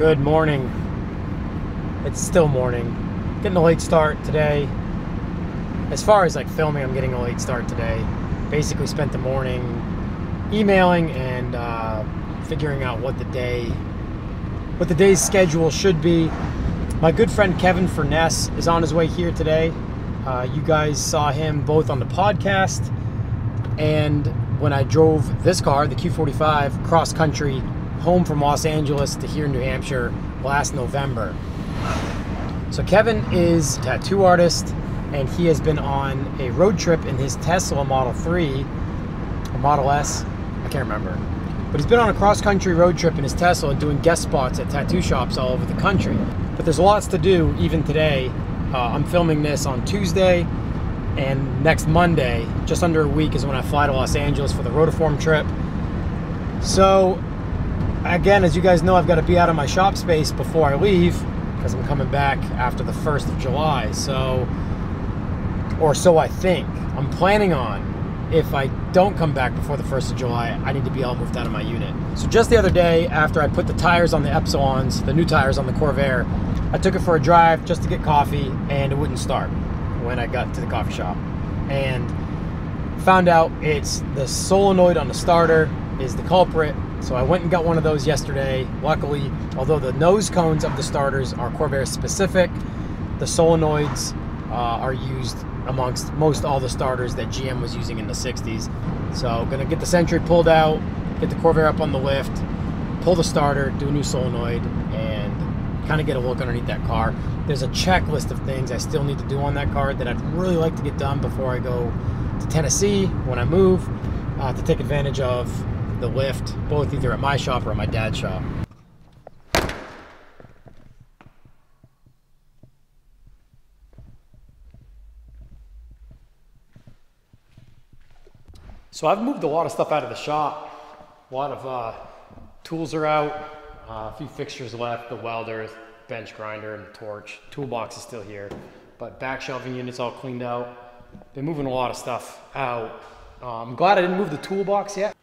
Good morning. It's still morning. Getting a late start today. As far as like filming, I'm getting a late start today. Basically spent the morning emailing and figuring out what the day's schedule should be. My good friend Kevin Furness is on his way here today. You guys saw him both on the podcast and when I drove this car, the Q45, cross country home from Los Angeles to here in New Hampshire last November. So Kevin is a tattoo artist and he has been on a road trip in his Tesla Model 3 or Model S, I can't remember. But he's been on a cross-country road trip in his Tesla doing guest spots at tattoo shops all over the country. But there's lots to do even today. I'm filming this on Tuesday, and next Monday, just under a week, is when I fly to Los Angeles for the Rotiform trip. So again, as you guys know, I've got to be out of my shop space before I leave because I'm coming back after the 1st of July. Or so I think. I'm planning on, if I don't come back before the 1st of July, I need to be all moved out of my unit. So just the other day, after I put the tires on the Epsilons, the new tires on the Corvair, I took it for a drive just to get coffee, and it wouldn't start when I got to the coffee shop. And found out it's the solenoid on the starter is the culprit. So I went and got one of those yesterday. Luckily, although the nose cones of the starters are Corvair specific, the solenoids are used amongst most all the starters that GM was using in the 60s. So gonna get the Sentry pulled out, get the Corvair up on the lift, pull the starter, do a new solenoid, and kind of get a look underneath that car. There's a checklist of things I still need to do on that car that I'd really like to get done before I go to Tennessee when I move, to take advantage of the lift, both either at my shop or at my dad's shop. So I've moved a lot of stuff out of the shop. A lot of tools are out, a few fixtures left, the welder, bench grinder, and the torch. Toolbox is still here, but back shelving unit's all cleaned out. Been moving a lot of stuff out. I'm glad I didn't move the toolbox yet.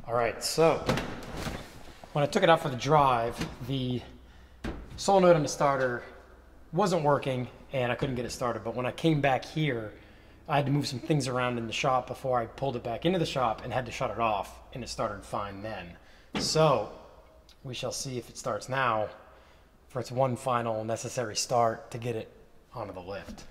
All right, so when I took it out for the drive, the solenoid on the starter wasn't working and I couldn't get it started. But when I came back here, I had to move some things around in the shop before I pulled it back into the shop and had to shut it off, and it started fine then. So we shall see if it starts now for its one final necessary start to get it onto the lift.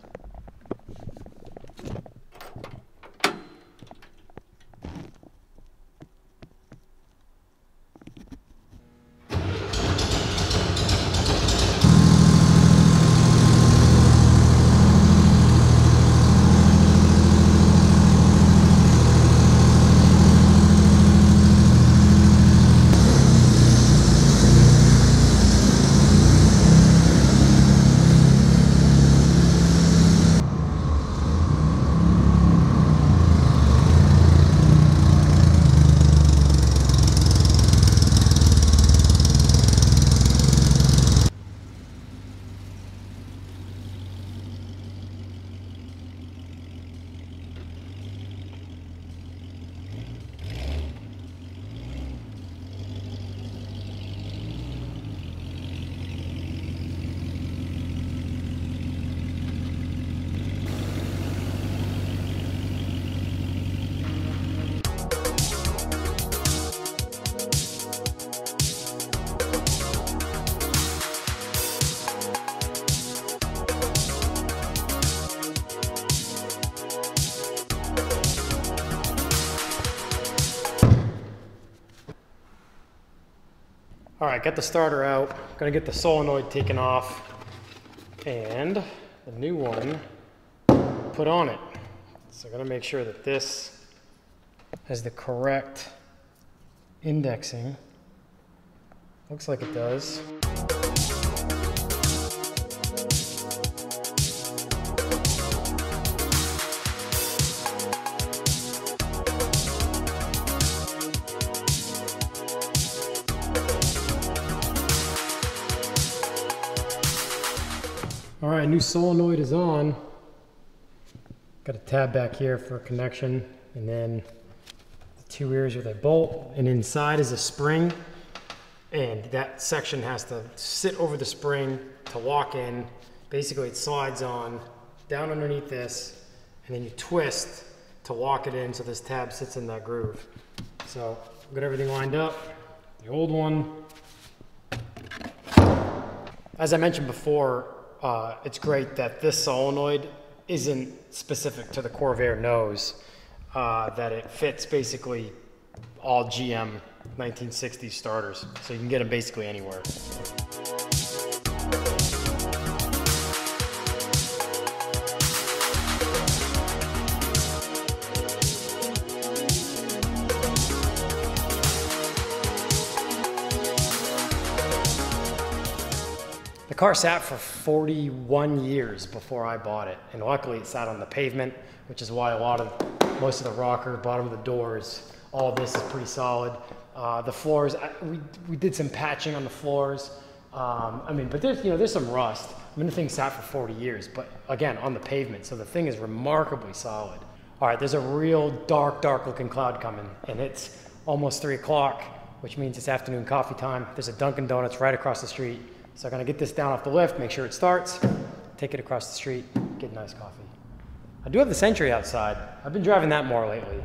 All right, got the starter out. Gonna get the solenoid taken off and the new one put on it. So I'm gonna make sure that this has the correct indexing. Looks like it does. All right, new solenoid is on. Got a tab back here for connection, and then the two ears with a bolt, and inside is a spring, and that section has to sit over the spring to lock in. Basically, it slides on down underneath this, and then you twist to lock it in so this tab sits in that groove. So, got everything lined up. The old one. As I mentioned before, it's great that this solenoid isn't specific to the Corvair nose, that it fits basically all GM 1960s starters, so you can get them basically anywhere. The car sat for 41 years before I bought it, and luckily it sat on the pavement, which is why most of the rocker, bottom of the doors, all of this is pretty solid. The floors, we did some patching on the floors. But there's some rust. The thing sat for 40 years, but again, on the pavement, so the thing is remarkably solid. All right, there's a real dark looking cloud coming, and it's almost 3 o'clock, which means it's afternoon coffee time. There's a Dunkin' Donuts right across the street. So I'm gonna get this down off the lift, make sure it starts, take it across the street, get a nice coffee. I do have the Century outside. I've been driving that more lately.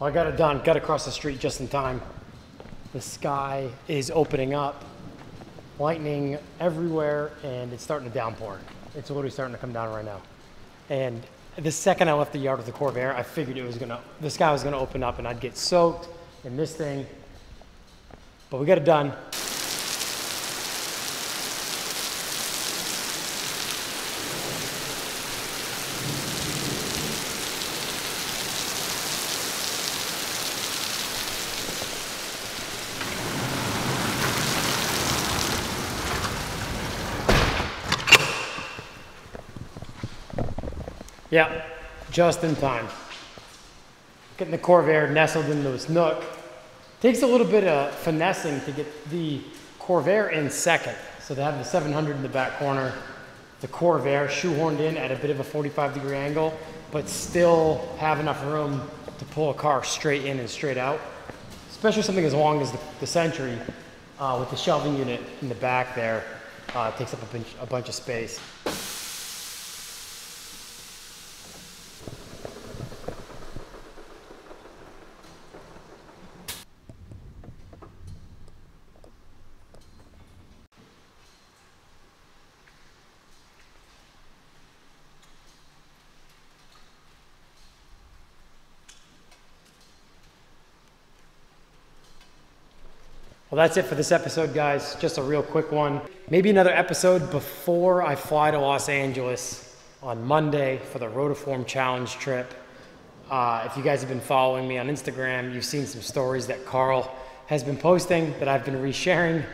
Well, I got it done, got across the street just in time. The sky is opening up, lightning everywhere, and it's starting to downpour. It's literally starting to come down right now. And the second I left the yard with the Corvair, I figured the sky was gonna open up and I'd get soaked in this thing. But we got it done. Yeah, just in time. Getting the Corvair nestled into its nook. Takes a little bit of finessing to get the Corvair in second. So they have the 700 in the back corner, the Corvair shoehorned in at a bit of a 45-degree angle, but still have enough room to pull a car straight in and straight out. Especially something as long as the Century with the shelving unit in the back there takes up a bunch of space. Well, that's it for this episode, guys. Just a real quick one. Maybe another episode before I fly to Los Angeles on Monday for the Rotiform Challenge trip. If you guys have been following me on Instagram, you've seen some stories that Carl has been posting that I've been resharing.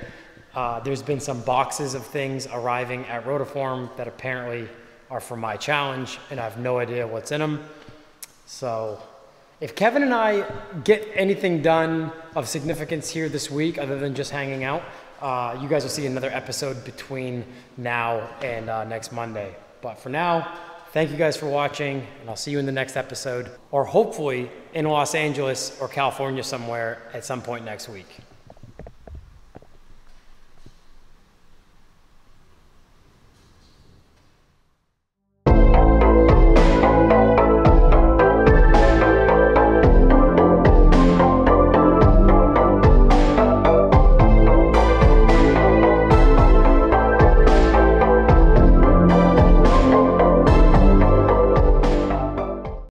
There's been some boxes of things arriving at Rotiform that apparently are for my challenge, and I have no idea what's in them. So if Kevin and I get anything done of significance here this week, other than just hanging out, you guys will see another episode between now and next Monday. But for now, thank you guys for watching, and I'll see you in the next episode, or hopefully in Los Angeles or California somewhere at some point next week.